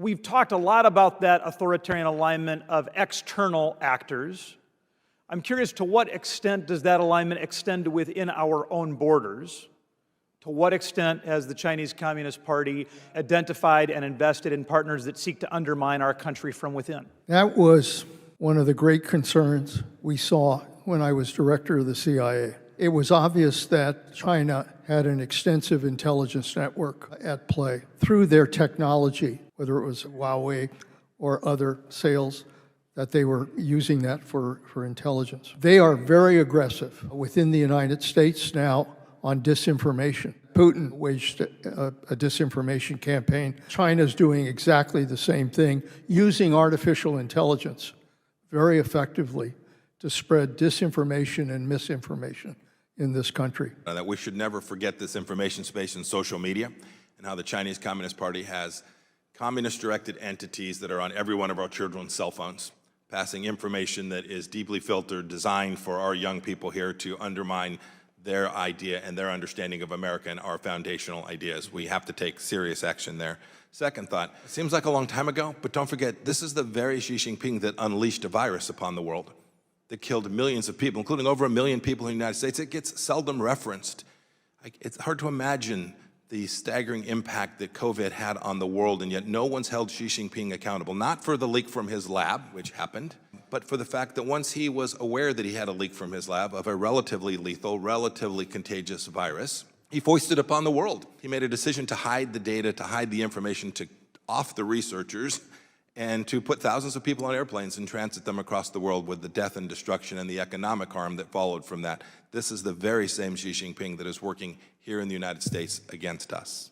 We've talked a lot about that authoritarian alignment of external actors. I'm curious, to what extent does that alignment extend to within our own borders? To what extent has the Chinese Communist Party identified and invested in partners that seek to undermine our country from within? That was one of the great concerns we saw when I was director of the CIA. It was obvious that China had an extensive intelligence network at play through their technology, whether it was Huawei or other sales, that they were using that for intelligence. They are very aggressive within the United States now on disinformation. Putin waged a disinformation campaign. China's doing exactly the same thing, using artificial intelligence very effectively to spread disinformation and misinformation in this country. That we should never forget this information space in social media and how the Chinese Communist Party has communist-directed entities that are on every one of our children's cell phones, passing information that is deeply filtered, designed for our young people here to undermine their idea and their understanding of America and our foundational ideas. We have to take serious action there. Second thought, it seems like a long time ago, but don't forget, this is the very Xi Jinping that unleashed a virus upon the world, that killed millions of people, including over 1 million people in the United States. It gets seldom referenced. It's hard to imagine the staggering impact that COVID had on the world, and yet no one's held Xi Jinping accountable, not for the leak from his lab, which happened, but for the fact that once he was aware that he had a leak from his lab of a relatively lethal, relatively contagious virus, he foisted it upon the world. He made a decision to hide the data, to hide the information, to off the researchers, and to put thousands of people on airplanes and transit them across the world with the death and destruction and the economic harm that followed from that. This is the very same Xi Jinping that is working here in the United States against us.